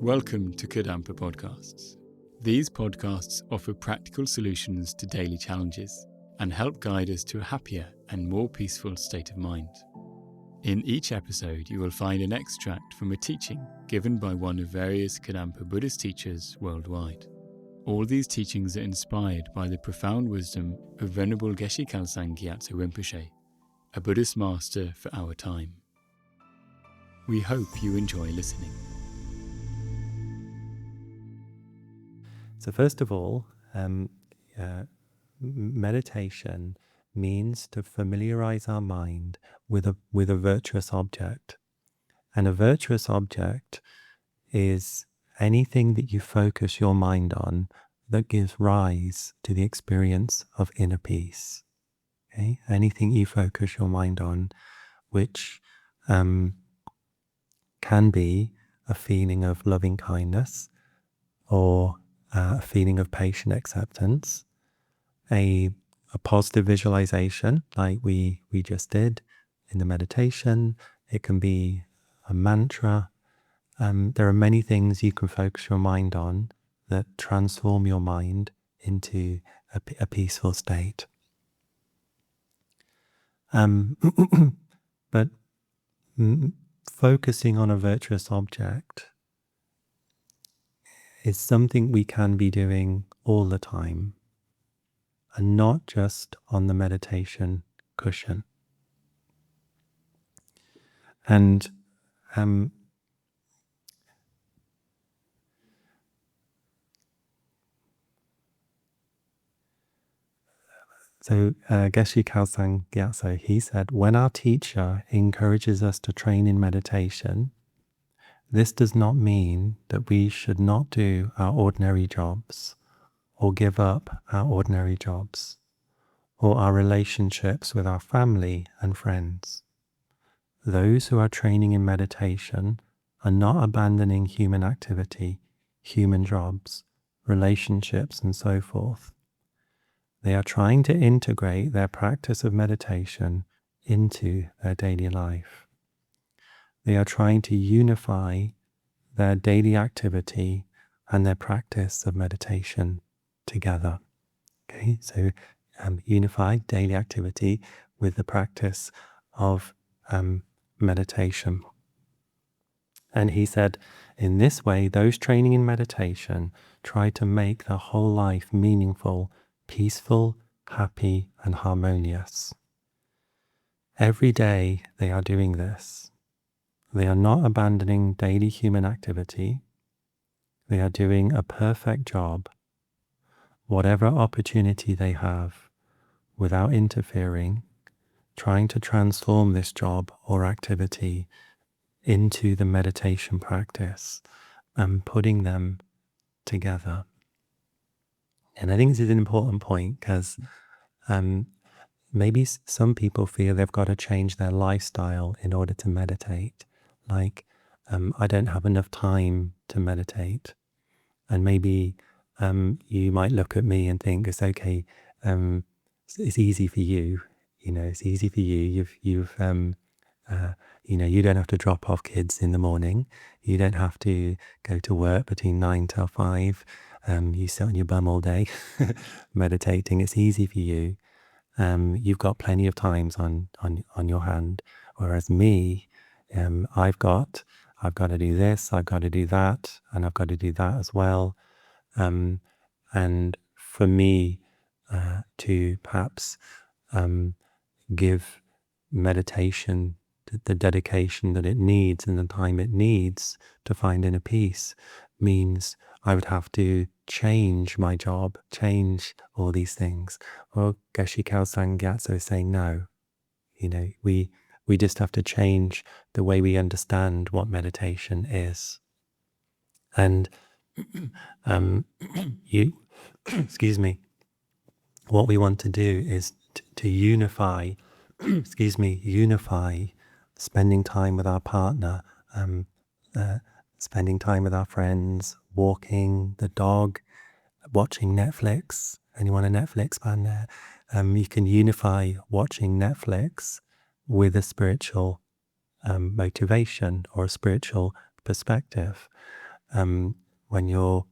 Welcome to Kadampa podcasts. These podcasts offer practical solutions to daily challenges and help guide us to a happier and more peaceful state of mind. In each episode, you will find an extract from a teaching given by one of various Kadampa Buddhist teachers worldwide. All these teachings are inspired by the profound wisdom of Venerable Geshe Khalsang Gyatso Rinpoche, a Buddhist master for our time. We hope you enjoy listening. So first of all, meditation means to familiarize our mind with a virtuous object. And a virtuous object is anything that you focus your mind on that gives rise to the experience of inner peace. Okay? Anything you focus your mind on, which can be a feeling of loving kindness or a feeling of patient acceptance, a positive visualization like we just did in the meditation. It can be a mantra. There are many things you can focus your mind on that transform your mind into a peaceful state. But focusing on a virtuous object is something we can be doing all the time, and not just on the meditation cushion. And so Geshe Khalsang Gyatso, he said, when our teacher encourages us to train in meditation, this does not mean that we should not do our ordinary jobs or give up our ordinary jobs or our relationships with our family and friends. Those who are training in meditation are not abandoning human activity, human jobs, relationships, and so forth. They are trying to integrate their practice of meditation into their daily life. They are trying to unify their daily activity and their practice of meditation together. Okay, so unify daily activity with the practice of meditation. And he said, in this way, those training in meditation try to make their whole life meaningful, peaceful, happy, and harmonious. Every day they are doing this. They are not abandoning daily human activity. They are doing a perfect job, whatever opportunity they have, without interfering, trying to transform this job or activity into the meditation practice and putting them together. And I think this is an important point because maybe some people feel they've got to change their lifestyle in order to meditate. Like, I don't have enough time to meditate. And maybe you might look at me and think it's okay. It's easy for you. It's easy for you. You don't have to drop off kids in the morning. You don't have to go to work between 9 till 5. You sit on your bum all day meditating. It's easy for you. You've got plenty of times on your hand. Whereas me, I've got to do this, I've got to do that, and I've got to do that as well. And for me to perhaps give meditation the dedication that it needs and the time it needs to find inner peace means I would have to change my job, change all these things. Well, Geshe Khalsang Gyatso is saying no. We just have to change the way we understand what meditation is. And what we want to do is to unify spending time with our partner, spending time with our friends, walking the dog, watching Netflix. Anyone a Netflix fan there? You can unify watching Netflix with a spiritual motivation or a spiritual perspective. when you're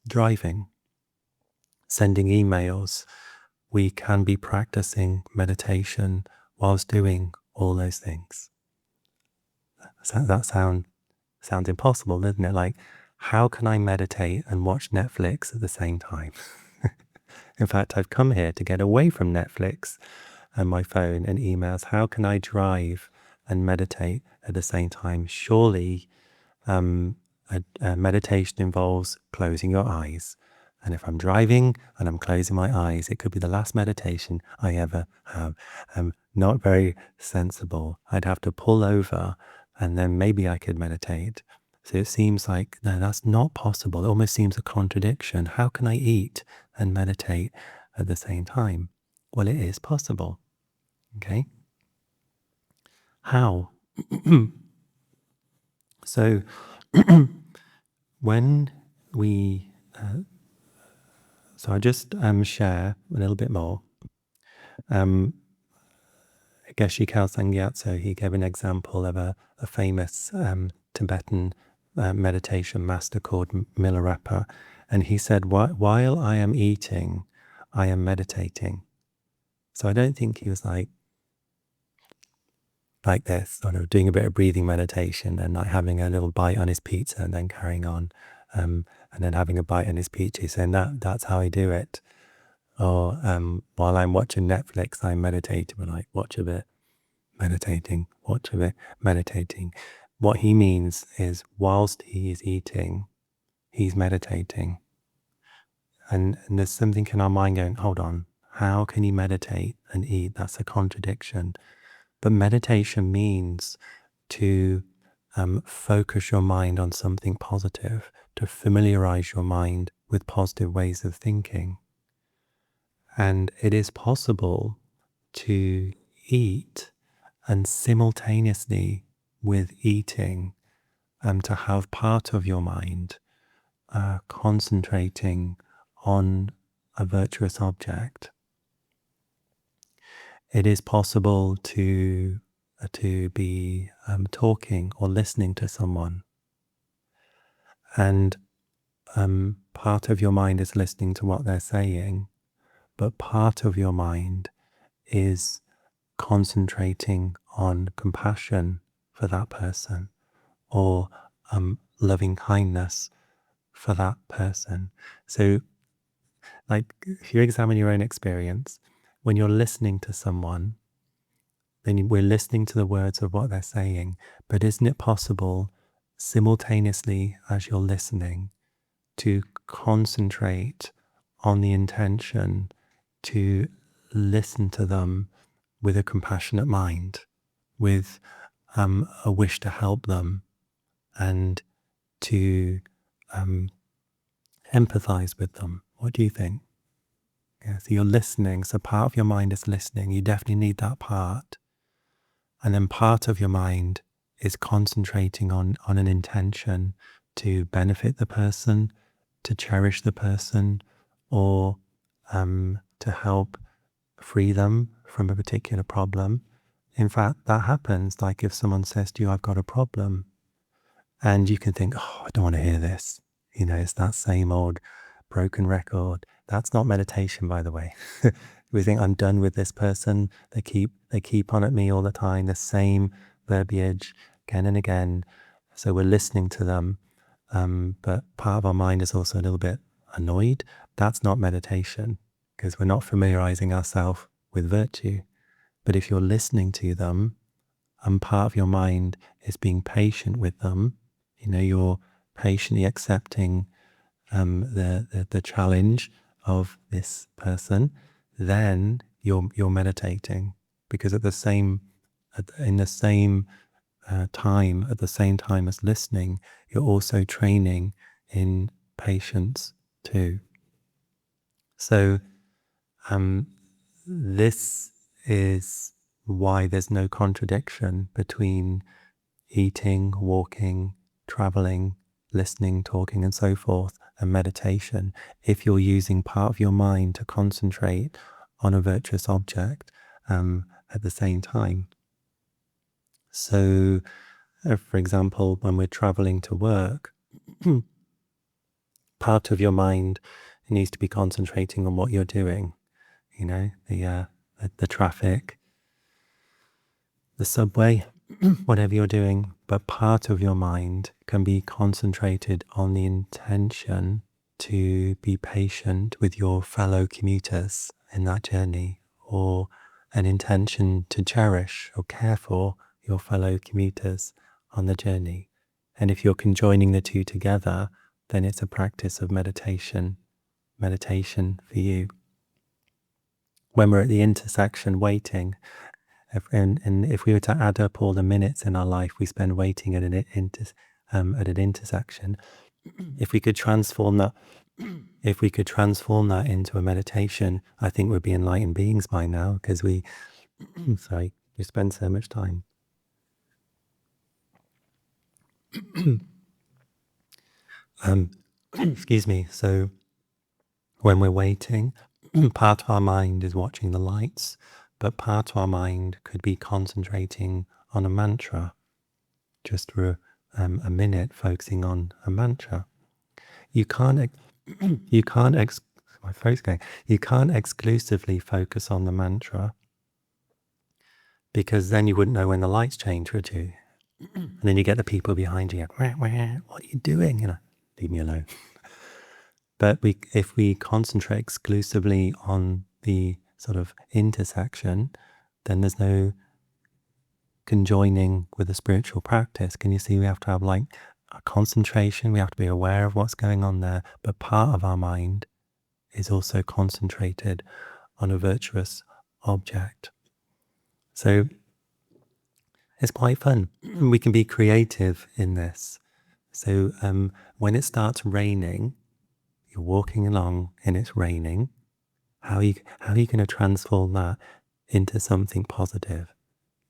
driving, sending emails, we can be practicing meditation whilst doing all those things. That sounds impossible, doesn't it? Like, how can I meditate and watch Netflix at the same time? In fact, I've come here to get away from Netflix and my phone and emails. How can I drive and meditate at the same time? Surely a meditation involves closing your eyes. And if I'm driving and I'm closing my eyes, it could be the last meditation I ever have. Not very sensible. I'd have to pull over and then maybe I could meditate. So it seems like, no, that's not possible. It almost seems a contradiction. How can I eat and meditate at the same time? Well, it is possible. Okay? How? So when we... so I just share a little bit more. Geshe Khalsang Gyatso, he gave an example of a famous Tibetan meditation master called Milarepa. And he said, while I am eating, I am meditating. So I don't think he was like this, sort of doing a bit of breathing meditation and like having a little bite on his pizza and then carrying on, and then having a bite on his pizza. He's saying that's how I do it. Or while I'm watching Netflix, I'm meditating. But like, watch a bit, meditating, watch a bit, meditating. What he means is whilst he is eating, he's meditating. And there's something in our mind going, hold on, how can you meditate and eat? That's a contradiction. But meditation means to focus your mind on something positive, to familiarize your mind with positive ways of thinking. And it is possible to eat and simultaneously with eating to have part of your mind concentrating on a virtuous object. It is possible to be talking or listening to someone, and part of your mind is listening to what they're saying, but part of your mind is concentrating on compassion for that person or loving kindness for that person. So, like, if you examine your own experience, when you're listening to someone, then we're listening to the words of what they're saying. But isn't it possible simultaneously as you're listening to concentrate on the intention to listen to them with a compassionate mind, with a wish to help them, and to empathize with them? What do you think? Yeah, so you're listening, so part of your mind is listening. You definitely need that part. And then part of your mind is concentrating on an intention to benefit the person, to cherish the person, or to help free them from a particular problem. In fact, that happens. Like if someone says to you, I've got a problem, and you can think, oh, I don't want to hear this. You know, it's that same old broken record. That's not meditation, by the way. We think, I'm done with this person. They keep on at me all the time, the same verbiage again and again. So we're listening to them, but part of our mind is also a little bit annoyed. That's not meditation, because we're not familiarizing ourselves with virtue. But if you're listening to them, and part of your mind is being patient with them, you know, you're patiently accepting the challenge of this person, then you're meditating, because in the same time as listening, you're also training in patience too. So this is why there's no contradiction between eating, walking, traveling, listening, talking, and so forth, and meditation, if you're using part of your mind to concentrate on a virtuous object at the same time. So, for example, when we're traveling to work, part of your mind needs to be concentrating on what you're doing. The traffic, the subway, whatever you're doing, but part of your mind can be concentrated on the intention to be patient with your fellow commuters in that journey, or an intention to cherish or care for your fellow commuters on the journey. And if you're conjoining the two together, then it's a practice of meditation for you. When we're at the intersection waiting, and if we were to add up all the minutes in our life we spend waiting at an intersection, if we could transform that into a meditation, I think we'd be enlightened beings by now, because we spend so much time. Excuse me. So when we're waiting, part of our mind is watching the lights, but part of our mind could be concentrating on a mantra, just for a minute, focusing on a mantra. You can't exclusively focus on the mantra, because then you wouldn't know when the lights change, would you? And then you get the people behind you, what are you doing? Leave me alone. But if we concentrate exclusively on the sort of intersection, then there's no conjoining with the spiritual practice. Can you see? We have to have a concentration. We have to be aware of what's going on there. But part of our mind is also concentrated on a virtuous object. So it's quite fun. We can be creative in this. So when it starts raining, you're walking along and it's raining, how are you going to transform that into something positive?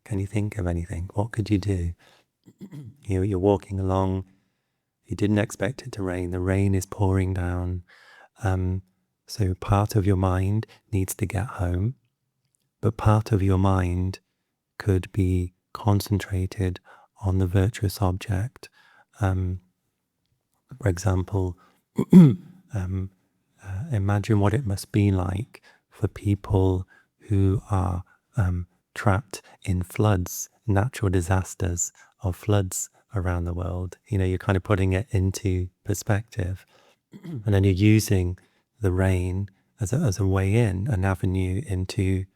Can you think of anything? What could you do? You're walking along, you didn't expect it to rain, the rain is pouring down. So part of your mind needs to get home, but part of your mind could be concentrated on the virtuous object. For example, imagine what it must be like for people who are trapped in floods, natural disasters of floods around the world. You're kind of putting it into perspective, and then you're using the rain as a way in, an avenue into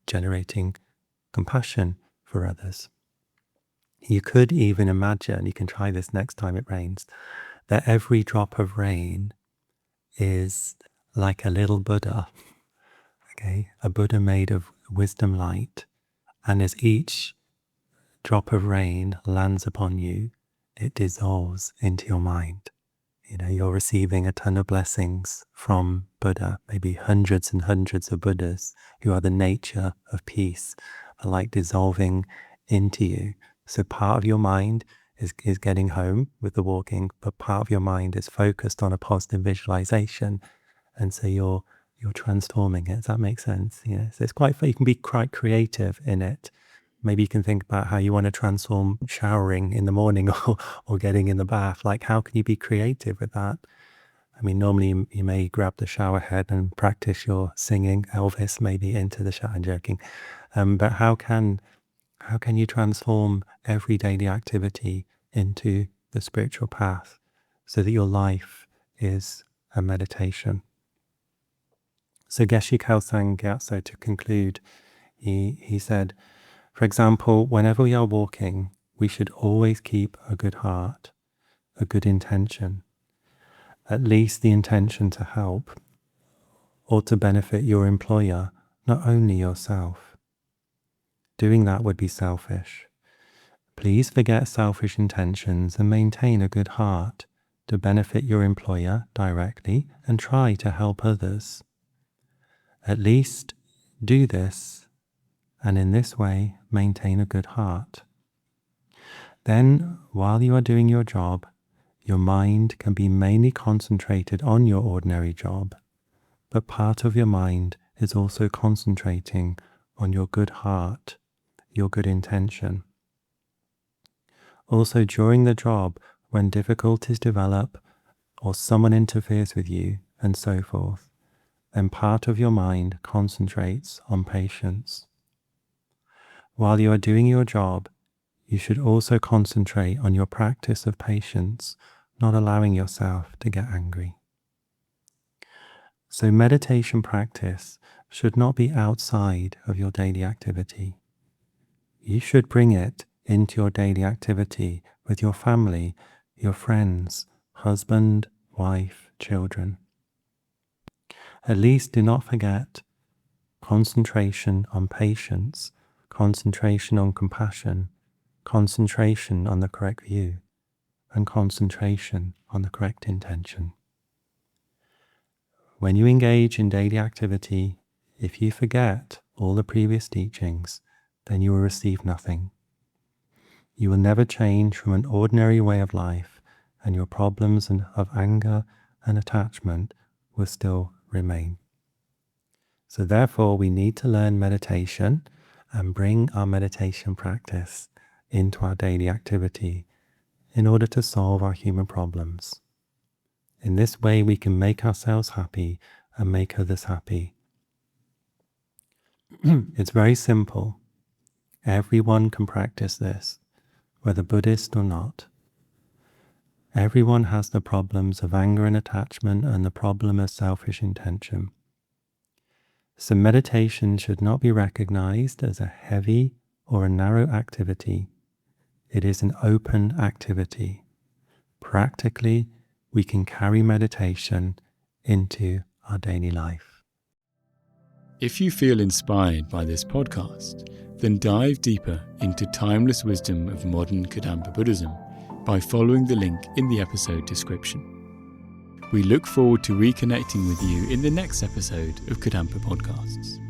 generating compassion for others. You could even imagine, you can try this next time it rains, that every drop of rain is like a little Buddha, a Buddha made of wisdom light. And as each drop of rain lands upon you, it dissolves into your mind. You're receiving a ton of blessings from Buddha, maybe hundreds and hundreds of Buddhas who are the nature of peace, are like dissolving into you. So part of your mind is getting home with the walking, but part of your mind is focused on a positive visualization. And so you're transforming it. Does that make sense? So it's quite fun. You can be quite creative in it. Maybe you can think about how you want to transform showering in the morning or getting in the bath. Like, how can you be creative with that? I mean, normally you may grab the shower head and practice your singing Elvis maybe into the shower. I'm joking. But how can you transform every daily activity into the spiritual path so that your life is a meditation? So Geshe Kelsang Gyatso, to conclude, he said, for example, whenever we are walking, we should always keep a good heart, a good intention, at least the intention to help or to benefit your employer, not only yourself. Doing that would be selfish. Please forget selfish intentions and maintain a good heart to benefit your employer directly and try to help others. At least do this, and in this way maintain a good heart. Then, while you are doing your job, your mind can be mainly concentrated on your ordinary job, but part of your mind is also concentrating on your good heart, your good intention. Also, during the job, when difficulties develop or someone interferes with you and so forth, then part of your mind concentrates on patience. While you are doing your job, you should also concentrate on your practice of patience, not allowing yourself to get angry. So meditation practice should not be outside of your daily activity. You should bring it into your daily activity with your family, your friends, husband, wife, children. At least do not forget concentration on patience, concentration on compassion, concentration on the correct view, and concentration on the correct intention. When you engage in daily activity, if you forget all the previous teachings, then you will receive nothing. You will never change from an ordinary way of life, and your problems of anger and attachment will still remain. So therefore, we need to learn meditation and bring our meditation practice into our daily activity in order to solve our human problems. In this way, we can make ourselves happy and make others happy. It's very simple. Everyone can practice this, whether Buddhist or not. Everyone has the problems of anger and attachment and the problem of selfish intention. So meditation should not be recognized as a heavy or a narrow activity. It is an open activity. Practically, we can carry meditation into our daily life. If you feel inspired by this podcast, then dive deeper into timeless wisdom of modern Kadampa Buddhism by following the link in the episode description. We look forward to reconnecting with you in the next episode of Kadampa Podcasts.